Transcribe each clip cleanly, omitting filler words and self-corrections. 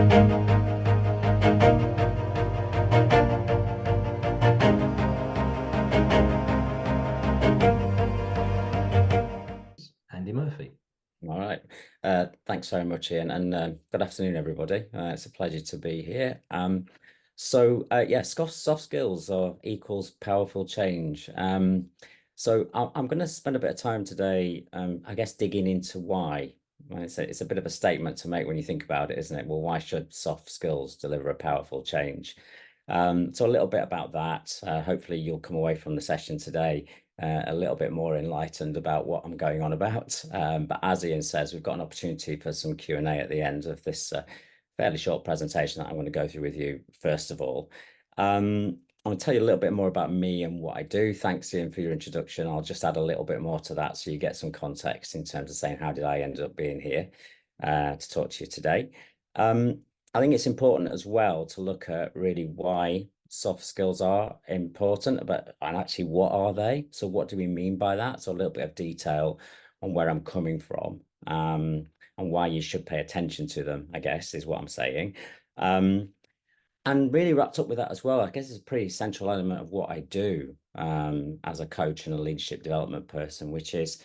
Andy Murphy. All right. Thanks very much, Ian, and good afternoon, everybody. It's a pleasure to be here. Yeah, soft skills are equals powerful change. I'm going to spend a bit of time today, I guess, digging into why. Well, it's a bit of a statement to make when you think about it, isn't it? Well, why should soft skills deliver a powerful change? So a little bit about that. Hopefully, you'll come away from the session today a little bit more enlightened about what I'm going on about. But as Ian says, we've got an opportunity for some Q&A at the end of this fairly short presentation that I'm going to go through with you first of all. I'm going to tell you a little bit more about me and what I do. Thanks, Ian, for your introduction. I'll just add a little bit more to that so you get some context in terms of saying, how did I end up being here to talk to you today? I think it's important as well to look at really why soft skills are important, and actually what are they? So what do we mean by that? So a little bit of detail on where I'm coming from, and why you should pay attention to them, I guess, is what I'm saying. And really wrapped up with that as well, I guess it's a pretty central element of what I do as a coach and a leadership development person, which is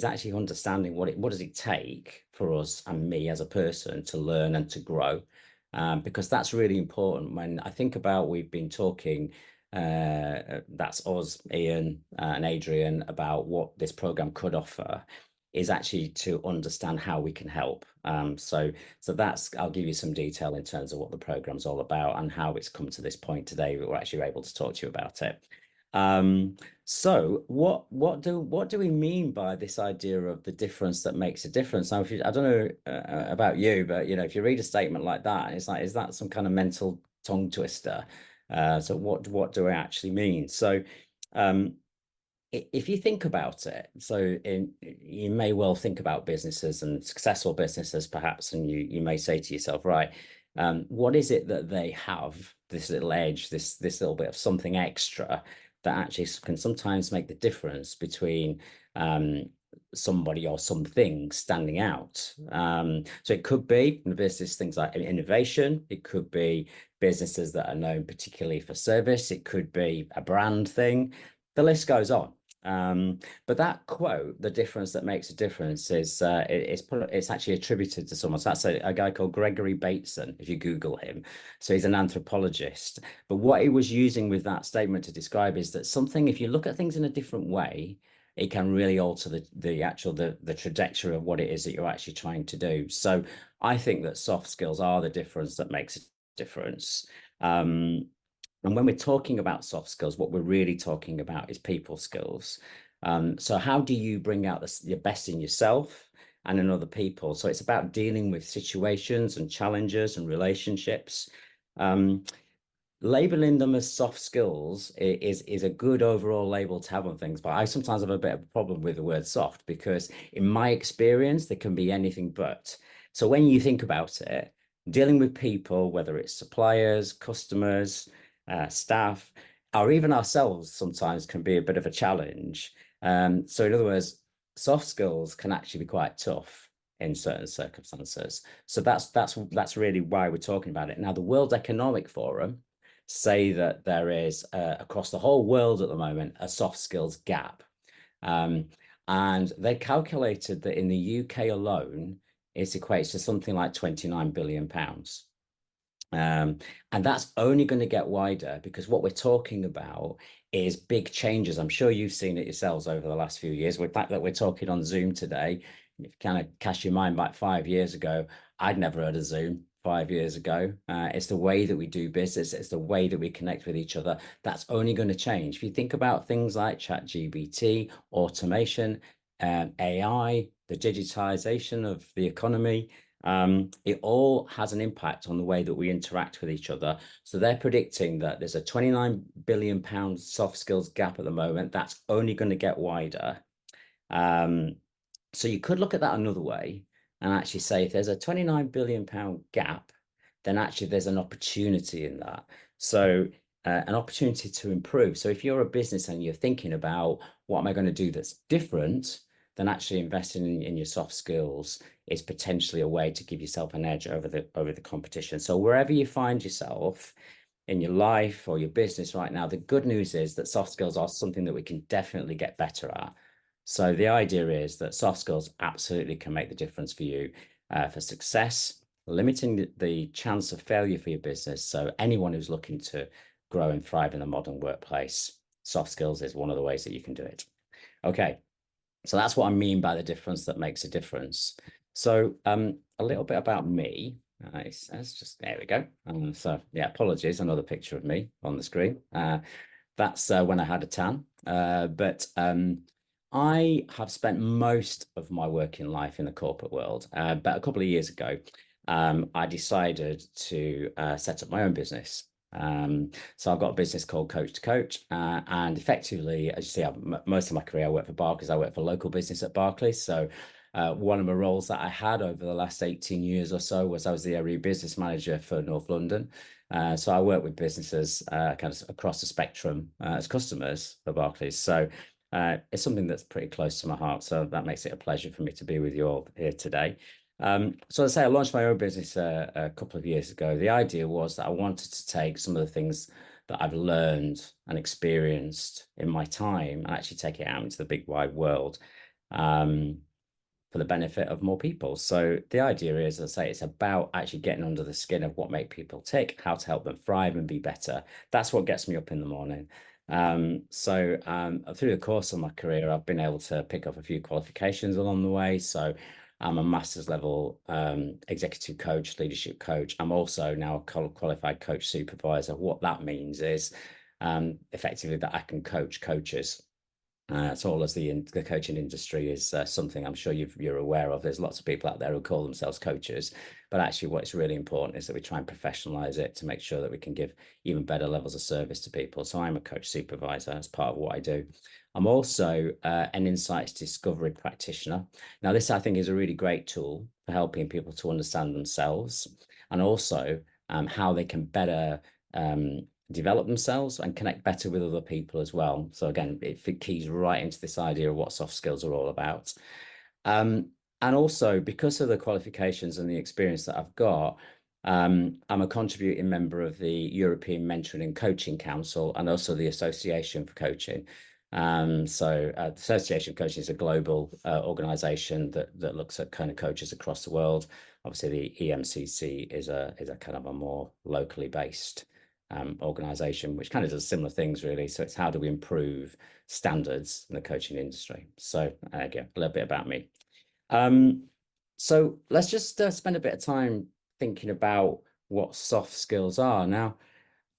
actually understanding what does it take for us and me as a person to learn and to grow. Because that's really important. When I think about, we've been talking, that's us, Ian and Adrian, about what this program could offer, is actually to understand how we can help. So that's, I'll give you some detail in terms of what the program's all about and how it's come to this point today that we're actually able to talk to you about it. So what do we mean by this idea of the difference that makes a difference? Now, I don't know about you, but if you read a statement like that, it's like, is that some kind of mental tongue twister? So what do I actually mean? So if you think about it, you may well think about businesses and successful businesses perhaps, and you may say to yourself, right, what is it that they have, this little edge, this little bit of something extra that actually can sometimes make the difference between somebody or something standing out. So it could be in the business things like innovation. It could be businesses that are known particularly for service. It could be a brand thing. The list goes on. But that quote, the difference that makes a difference, is it's actually attributed to someone. So that's a guy called Gregory Bateson, if you Google him. So he's an anthropologist. But what he was using with that statement to describe is that something, if you look at things in a different way, it can really alter the trajectory of what it is that you're actually trying to do. So I think that soft skills are the difference that makes a difference. And when we're talking about soft skills, what we're really talking about is people skills. So how do you bring out your best in yourself and in other people? So it's about dealing with situations and challenges and relationships. Labeling them as soft skills is a good overall label to have on things, but I sometimes have a bit of a problem with the word soft, because in my experience, they can be anything but. So when you think about it, dealing with people, whether it's suppliers, customers, staff, or even ourselves, sometimes can be a bit of a challenge. So in other words, soft skills can actually be quite tough in certain circumstances. So that's really why we're talking about it. Now, the World Economic Forum say that there is across the whole world at the moment a soft skills gap, and they calculated that in the UK alone it equates to something like 29 billion pounds. And that's only going to get wider, because what we're talking about is big changes. I'm sure you've seen it yourselves over the last few years. With the fact that we're talking on Zoom today, if you kind of cast your mind back 5 years ago, I'd never heard of Zoom 5 years ago. It's the way that we do business. It's the way that we connect with each other. That's only going to change. If you think about things like ChatGPT, automation, AI, the digitization of the economy, it all has an impact on the way that we interact with each other. So they're predicting that there's a 29 billion pound soft skills gap at the moment. That's only going to get wider. So you could look at that another way and actually say, if there's a 29 billion pound gap, then actually there's an opportunity in that. So an opportunity to improve. So if you're a business and you're thinking about, what am I going to do that's different, then actually investing in your soft skills is potentially a way to give yourself an edge over the competition. So wherever you find yourself in your life or your business right now, the good news is that soft skills are something that we can definitely get better at. So the idea is that soft skills absolutely can make the difference for you for success, limiting the chance of failure for your business. So anyone who's looking to grow and thrive in the modern workplace, soft skills is one of the ways that you can do it. Okay, so that's what I mean by the difference that makes a difference. So a little bit about me. Nice. That's just, there we go. So yeah, apologies, another picture of me on the screen. That's when I had a tan. But I have spent most of my working life in the corporate world. But a couple of years ago, I decided to set up my own business. So I've got a business called Coach to Coach, and effectively, as you see, most of my career I worked for Barclays. I worked for local business at Barclays. So one of the roles that I had over the last 18 years or so was I was the area business manager for North London. So I work with businesses kind of across the spectrum as customers for Barclays. So it's something that's pretty close to my heart. So that makes it a pleasure for me to be with you all here today. So as I say, I launched my own business a couple of years ago. The idea was that I wanted to take some of the things that I've learned and experienced in my time and actually take it out into the big wide world for the benefit of more people. So the idea is, as I say, it's about actually getting under the skin of what make people tick, how to help them thrive and be better. That's what gets me up in the morning. Through the course of my career, I've been able to pick up a few qualifications along the way. So I'm a master's level executive coach, leadership coach. I'm also now a qualified coach supervisor. What that means is effectively that I can coach coaches. As all as the coaching industry is something I'm sure you're aware of. There's lots of people out there who call themselves coaches, but actually what's really important is that we try and professionalize it to make sure that we can give even better levels of service to people. So I'm a coach supervisor as part of what I do. I'm also an insights discovery practitioner. Now, this I think is a really great tool for helping people to understand themselves and also how they can better develop themselves and connect better with other people as well. So again, it keys right into this idea of what soft skills are all about. And also because of the qualifications and the experience that I've got, I'm a contributing member of the European Mentoring and Coaching Council and also the Association for Coaching. The Association of Coaching is a global organization that looks at kind of coaches across the world. Obviously, the EMCC is a kind of a more locally based organization, which kind of does similar things, really. So it's how do we improve standards in the coaching industry? So again, a little bit about me. So let's just spend a bit of time thinking about what soft skills are. Now,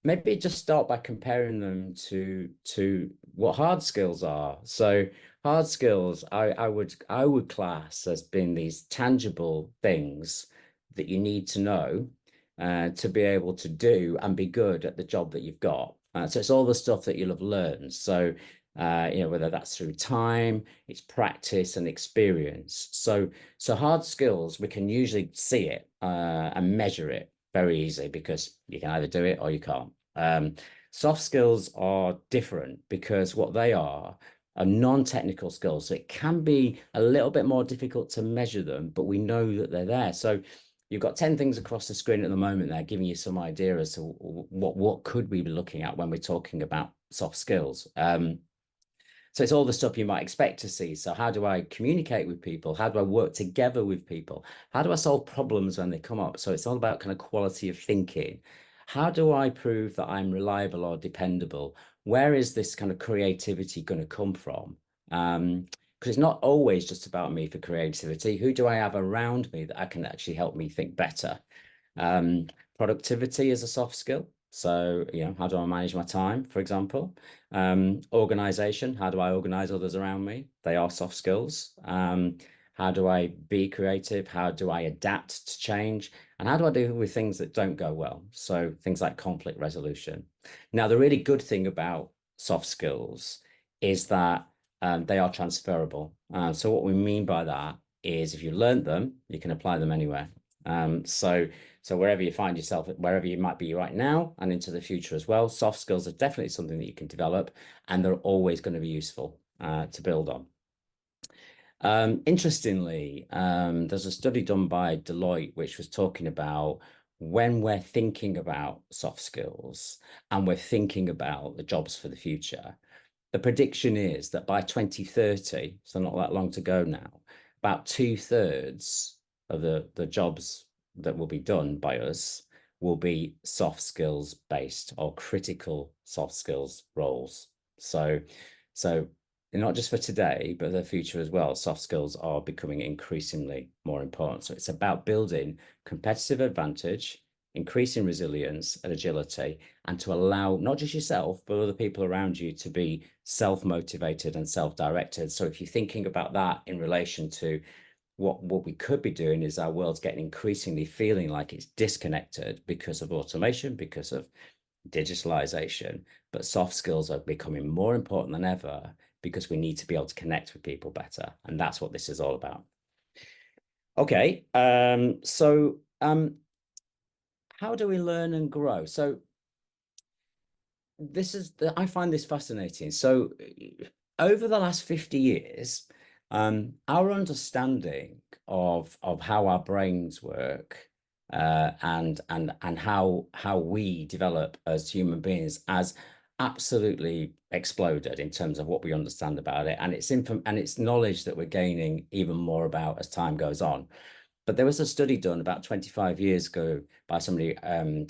maybe just start by comparing them to what hard skills are. So hard skills, I would class as being these tangible things that you need to know to be able to do and be good at the job that you've got. So it's all the stuff that you'll have learned. So whether that's through time, it's practice and experience. So hard skills, we can usually see it and measure it very easily because you can either do it or you can't. Soft skills are different because what they are non-technical skills. So it can be a little bit more difficult to measure them, but we know that they're there. So you've got 10 things across the screen at the moment there, giving you some idea as to what could we be looking at when we're talking about soft skills. So it's all the stuff you might expect to see. So how do I communicate with people? How do I work together with people? How do I solve problems when they come up? So it's all about kind of quality of thinking. How do I prove that I'm reliable or dependable? Where is this kind of creativity going to come from? Because it's not always just about me for creativity. Who do I have around me that I can actually help me think better? Productivity is a soft skill. So, how do I manage my time, for example? Organization, how do I organize others around me? They are soft skills. How do I be creative? How do I adapt to change? And how do I deal with things that don't go well? So things like conflict resolution. Now, the really good thing about soft skills is that they are transferable. So what we mean by that is if you learned them, you can apply them anywhere. So wherever you find yourself, wherever you might be right now and into the future as well, soft skills are definitely something that you can develop and they're always going to be useful to build on. Interestingly, there's a study done by Deloitte which was talking about when we're thinking about soft skills and we're thinking about the jobs for the future. The prediction is that by 2030, so not that long to go now, about two-thirds of the jobs that will be done by us will be soft skills based or critical soft skills roles. So not just for today, but the future as well, soft skills are becoming increasingly more important. So it's about building competitive advantage, increasing resilience and agility, and to allow not just yourself, but other people around you to be self-motivated and self-directed. So if you're thinking about that in relation to what we could be doing is our world's getting increasingly feeling like it's disconnected because of automation, because of digitalization, but soft skills are becoming more important than ever because we need to be able to connect with people better. And that's what this is all about. Okay, how do we learn and grow? So I find this fascinating. So over the last 50 years, our understanding of how our brains work and how we develop as human beings has absolutely exploded in terms of what we understand about it, and it's knowledge that we're gaining even more about as time goes on. But there was a study done about 25 years ago by somebody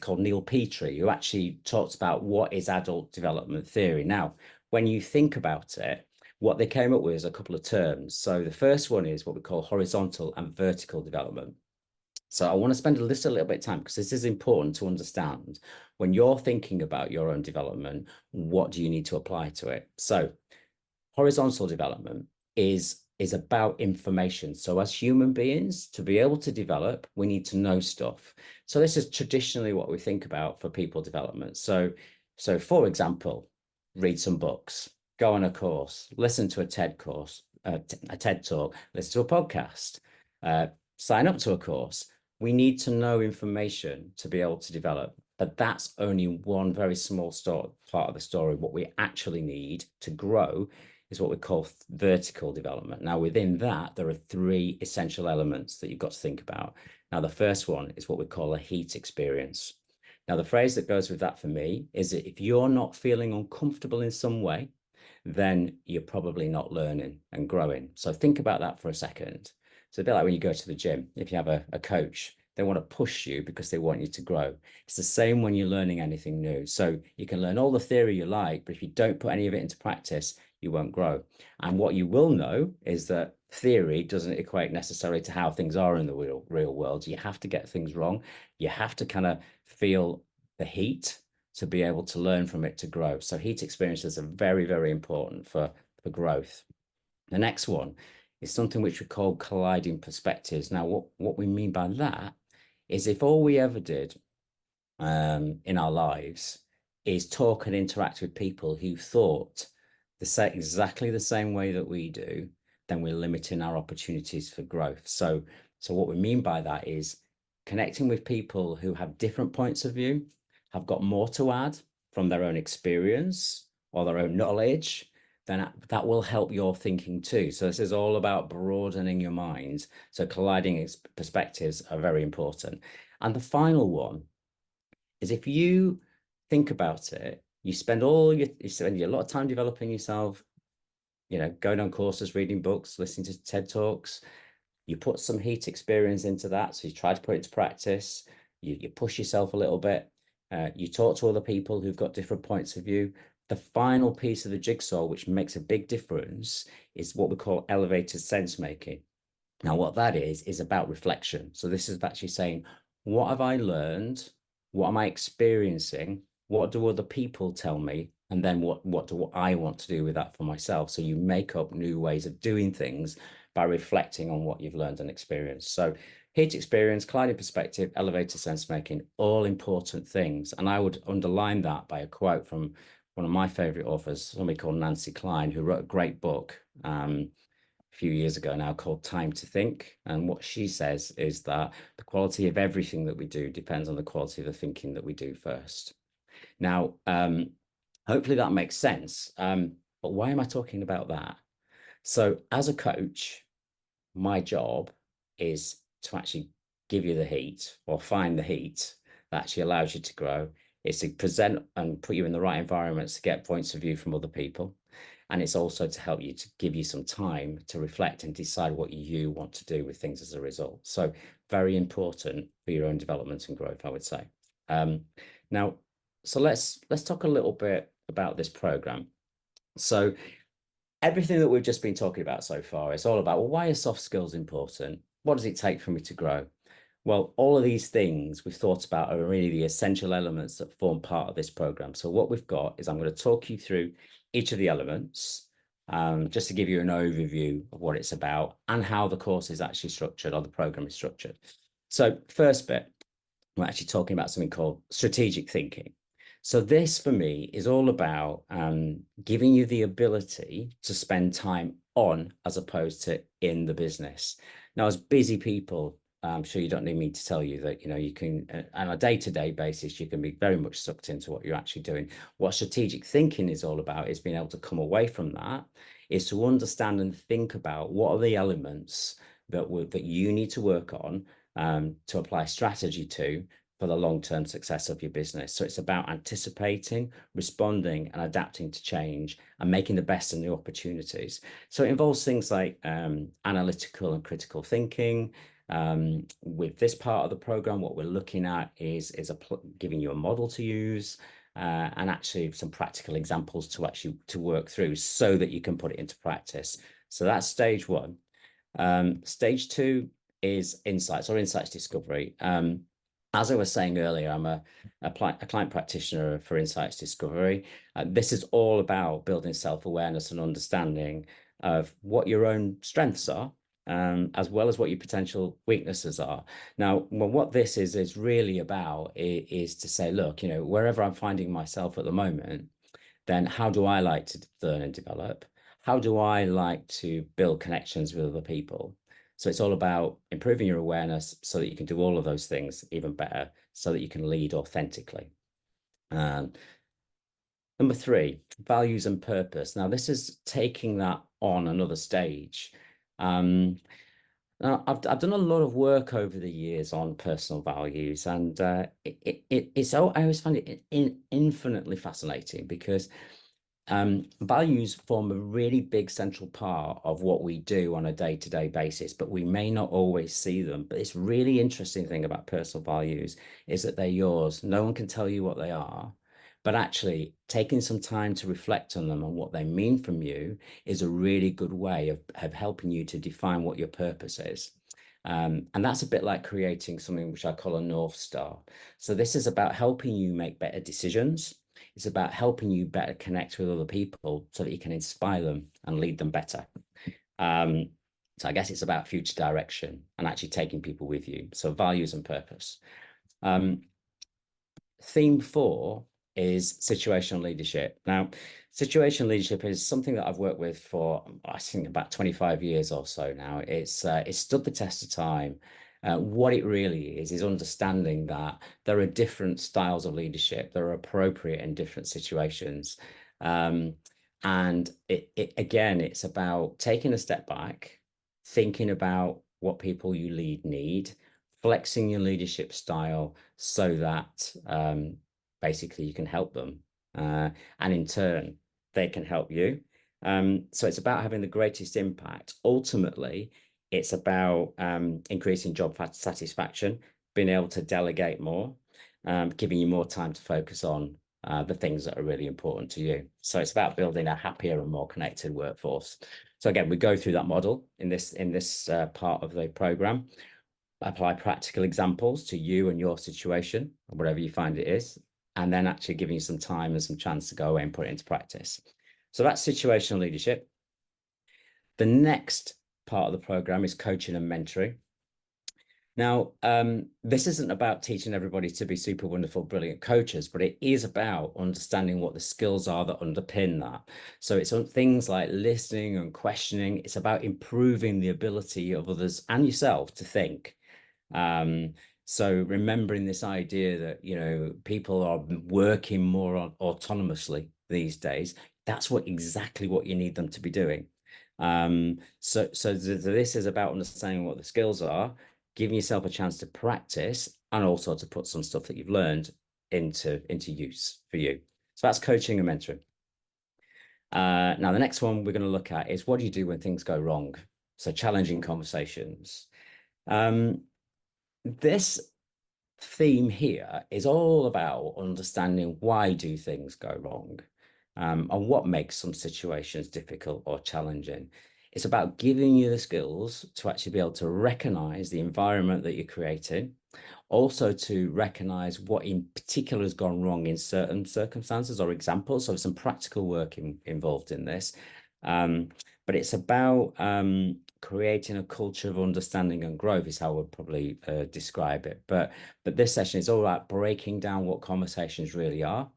called Neil Petrie, who actually talks about what is adult development theory. Now, when you think about it, what they came up with is a couple of terms. So the first one is what we call horizontal and vertical development. So I want to spend just a little bit of time because this is important to understand. When you're thinking about your own development, what do you need to apply to it? So horizontal development is about information. So as human beings, to be able to develop, we need to know stuff. So this is traditionally what we think about for people development. So for example, read some books, go on a course, listen to a TED course, a TED talk, listen to a podcast, sign up to a course. We need to know information to be able to develop. But that's only one very small part of the story. What we actually need to grow is what we call vertical development. Now, within that, there are three essential elements that you've got to think about. Now, the first one is what we call a heat experience. Now, the phrase that goes with that for me is that if you're not feeling uncomfortable in some way, then you're probably not learning and growing. So think about that for a second. So a bit like when you go to the gym, if you have a coach, they want to push you because they want you to grow. It's the same when you're learning anything new. So you can learn all the theory you like, but if you don't put any of it into practice, you won't grow. And what you will know is that theory doesn't equate necessarily to how things are in the real world. You have to get things wrong. You have to kind of feel the heat to be able to learn from it to grow. So heat experiences are very, very important for growth. The next one is something which we call colliding perspectives. Now, what we mean by that is if all we ever did in our lives is talk and interact with people who thought exactly the same way that we do, then we're limiting our opportunities for growth. So what we mean by that is connecting with people who have different points of view, have got more to add from their own experience or their own knowledge, then that will help your thinking too. So this is all about broadening your mind. So colliding perspectives are very important. And the final one is if you think about it, you spend a lot of time developing yourself, going on courses, reading books, listening to TED Talks. You put some heat experience into that. So you try to put it to practice. You push yourself a little bit. You talk to other people who've got different points of view. The final piece of the jigsaw, which makes a big difference, is what we call elevated sense making. Now, what that is about reflection. So this is actually saying, what have I learned? What am I experiencing? What do other people tell me? And then what do I want to do with that for myself? So you make up new ways of doing things by reflecting on what you've learned and experienced. So heat experience, colliding perspective, elevated sense making, all important things. And I would underline that by a quote from one of my favorite authors, somebody called Nancy Kline, who wrote a great book few years ago now called Time to Think. And what she says is that the quality of everything that we do depends on the quality of the thinking that we do first. Now, hopefully that makes sense. But why am I talking about that? So as a coach, my job is to actually give you the heat or find the heat that actually allows you to grow. It's to present and put you in the right environments to get points of view from other people. And it's also to help you to give you some time to reflect and decide what you want to do with things as a result. So very important for your own development and growth, I would say. Now, so let's talk a little bit about this program. So everything that we've just been talking about so far is all about, well, why are soft skills important? What does it take for me to grow? Well, all of these things we've thought about are really the essential elements that form part of this program. So what we've got is I'm going to talk you through each of the elements, just to give you an overview of what it's about and how the course is actually structured or the program is structured. So first bit, we're actually talking about something called strategic thinking. So this for me is all about giving you the ability to spend time on as opposed to in the business. Now, as busy people, I'm sure you don't need me to tell you that, you know, you can, on a day-to-day basis, you can be very much sucked into what you're actually doing. What strategic thinking is all about is being able to come away from that, is to understand and think about what are the elements that you need to work on to apply strategy to for the long-term success of your business. So it's about anticipating, responding, and adapting to change and making the best of new opportunities. So it involves things like analytical and critical thinking. With this part of the program, what we're looking at is giving you a model to use and actually some practical examples to work through so that you can put it into practice. So that's stage one. Stage two is insights or insights discovery. As I was saying earlier, I'm a client practitioner for insights discovery. This is all about building self-awareness and understanding of what your own strengths are, as well as what your potential weaknesses are. Now, well, what this is really about is to say, look, you know, wherever I'm finding myself at the moment, then how do I like to learn and develop? How do I like to build connections with other people? So it's all about improving your awareness so that you can do all of those things even better, so that you can lead authentically. Number three, values and purpose. Now, this is taking that on another stage. Now, I've done a lot of work over the years on personal values, and it's I always find it infinitely fascinating because values form a really big central part of what we do on a day-to-day basis, but we may not always see them. But this really interesting thing about personal values is that they're yours. No one can tell you what they are, but actually taking some time to reflect on them and what they mean from you is a really good way of helping you to define what your purpose is. And that's a bit like creating something which I call a North Star. So this is about helping you make better decisions. It's about helping you better connect with other people so that you can inspire them and lead them better. So I guess it's about future direction and actually taking people with you. So values and purpose. Theme 4 is situational leadership. Now, situational leadership is something that I've worked with for, I think, about 25 years or so now. It's stood the test of time. What it really is understanding that there are different styles of leadership that are appropriate in different situations. And again, it's about taking a step back, thinking about what people you lead need, flexing your leadership style so that basically you can help them. And in turn, they can help you. So it's about having the greatest impact. Ultimately, it's about increasing job satisfaction, being able to delegate more, giving you more time to focus on the things that are really important to you. So it's about building a happier and more connected workforce. So again, we go through that model in this part of the program, apply practical examples to you and your situation, whatever you find it is, and then actually giving you some time and some chance to go away and put it into practice. So that's situational leadership. The next part of the program is coaching and mentoring. Now, this isn't about teaching everybody to be super wonderful, brilliant coaches, but it is about understanding what the skills are that underpin that. So it's on things like listening and questioning. It's about improving the ability of others and yourself to think. So remembering this idea that, you know, people are working more autonomously these days, that's exactly what you need them to be doing. This is about understanding what the skills are, giving yourself a chance to practice, and also to put some stuff that you've learned into use for you. So that's coaching and mentoring. Now, the next one we're going to look at is what do you do when things go wrong? So challenging conversations. This theme here is all about understanding why do things go wrong, and what makes some situations difficult or challenging. It's about giving you the skills to actually be able to recognize the environment that you're creating, also to recognize what in particular has gone wrong in certain circumstances or examples. So some practical work involved in this. But it's about creating a culture of understanding and growth is how I would probably describe it. But this session is all about breaking down what conversations really are,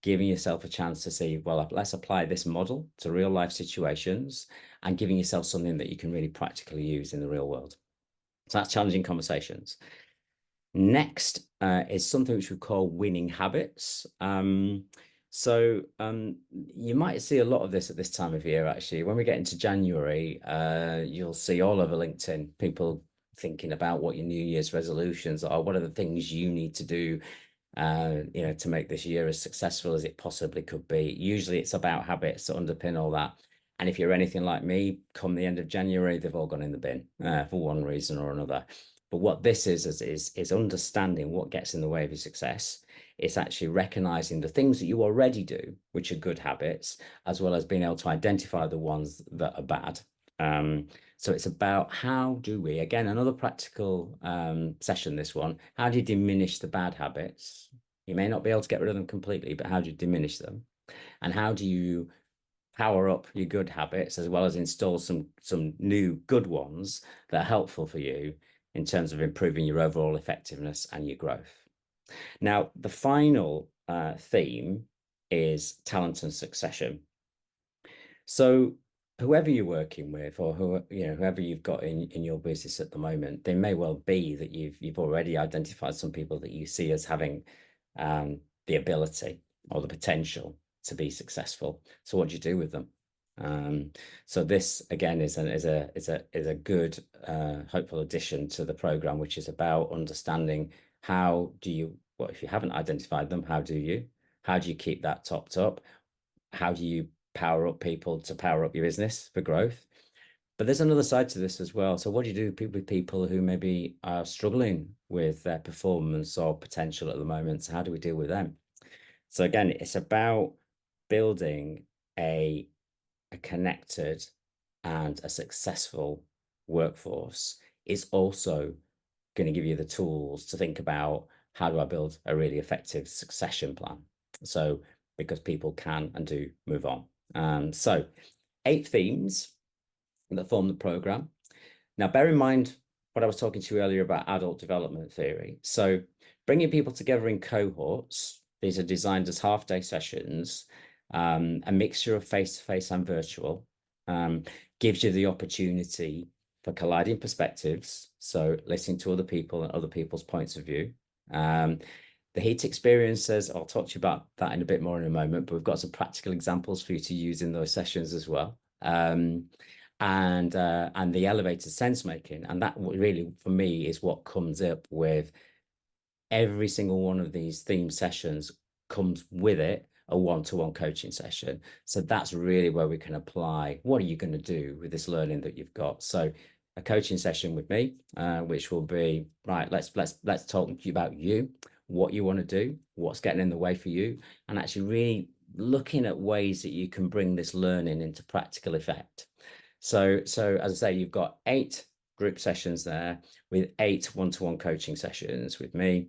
giving yourself a chance to see, well, let's apply this model to real life situations and giving yourself something that you can really practically use in the real world. So that's challenging conversations. Next is something which we call winning habits. You might see a lot of this at this time of year, actually. When we get into January, you'll see all over LinkedIn people thinking about what your New Year's resolutions are, what are the things you need to do, to make this year as successful as it possibly could be. Usually it's about habits that underpin all that. And if you're anything like me, come the end of January, they've all gone in the bin for one reason or another. But what this is understanding what gets in the way of your success. It's actually recognizing the things that you already do, which are good habits, as well as being able to identify the ones that are bad. So it's about how do we, again, another practical session, this one, how do you diminish the bad habits? You may not be able to get rid of them completely, but how do you diminish them? And how do you power up your good habits as well as install some new good ones that are helpful for you in terms of improving your overall effectiveness and your growth? Now, the final theme is talent and succession. So whoever you're working with, or whoever you've got in your business at the moment, they may well be that you've already identified some people that you see as having the ability or the potential to be successful. So what do you do with them? So this again is a good hopeful addition to the program, which is about understanding what if you haven't identified them, how do you keep that topped up? How do you power up people to power up your business for growth? But there's another side to this as well. So what do you do with people who maybe are struggling with their performance or potential at the moment? So how do we deal with them? So again, it's about building a connected and a successful workforce. It's also going to give you the tools to think about how do I build a really effective succession plan? So because people can and do move on. So 8 themes that form the program. Now, bear in mind what I was talking to you earlier about adult development theory. So bringing people together in cohorts, these are designed as half-day sessions, a mixture of face-to-face and virtual, gives you the opportunity for colliding perspectives. So listening to other people and other people's points of view. The heat experiences, I'll talk to you about that in a bit more in a moment, but we've got some practical examples for you to use in those sessions as well. And the elevated sense making. And that really, for me, is what comes up with every single one of these theme sessions comes with it, a one-to-one coaching session. So that's really where we can apply, what are you going to do with this learning that you've got? So a coaching session with me, which will be, right, let's talk to you about you, what you want to do, what's getting in the way for you, and actually really looking at ways that you can bring this learning into practical effect. So as I say, you've got 8 group sessions there with 8 one-to-one coaching sessions with me.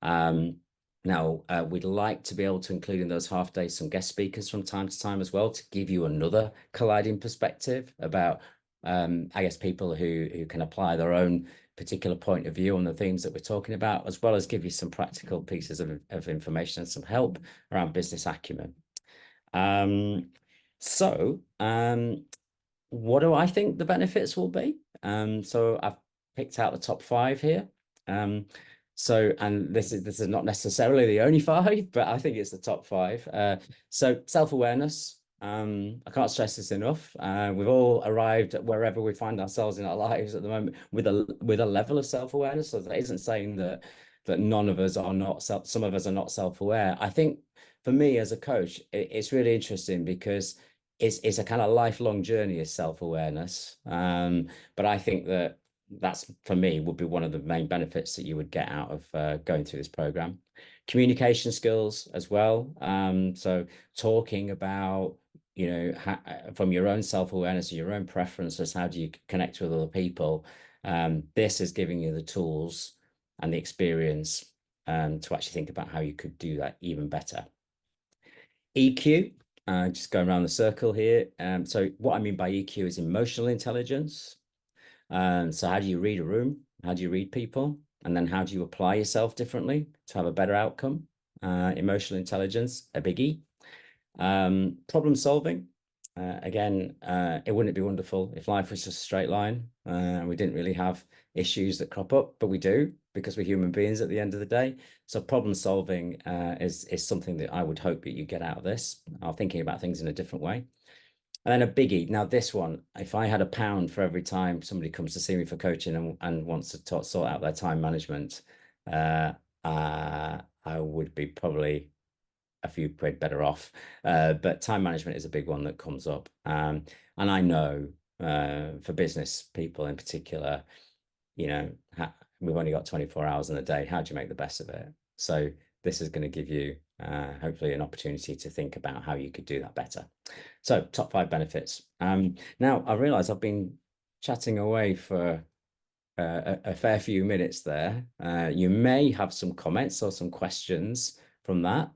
Now, we'd like to be able to include in those half days some guest speakers from time to time as well to give you another colliding perspective about, I guess, people who can apply their own particular point of view on the themes that we're talking about, as well as give you some practical pieces of information and some help around business acumen. What do I think the benefits will be? So I've picked out the top 5 here. And this is not necessarily the only 5, but I think it's the top 5. So self-awareness, I can't stress this enough. We've all arrived at wherever we find ourselves in our lives at the moment with a level of self-awareness. So that isn't saying that none of us are not some of us are not self-aware. I think for me as a coach, it's really interesting because it's a kind of lifelong journey of self-awareness. But I think that's for me would be one of the main benefits that you would get out of going through this program. Communication skills as well. So talking about from your own self-awareness, your own preferences, how do you connect with other people? This is giving you the tools and the experience to actually think about how you could do that even better. EQ, just going around the circle here. So what I mean by EQ is emotional intelligence. So how do you read a room? How do you read people? And then how do you apply yourself differently to have a better outcome? Emotional intelligence, a biggie. Problem solving. Again, it wouldn't be wonderful if life was just a straight line and we didn't really have issues that crop up, but we do because we're human beings at the end of the day. So problem solving is something that I would hope that you get out of this, or thinking about things in a different way. And then a biggie. Now, this one, if I had £1 for every time somebody comes to see me for coaching and wants to sort out their time management, I would be probably a few quid better off. But time management is a big one that comes up. And I know for business people in particular, we've only got 24 hours in a day. How do you make the best of it? So this is going to give you hopefully an opportunity to think about how you could do that better. So top 5 benefits. Now I realize I've been chatting away for a fair few minutes there. You may have some comments or some questions from that.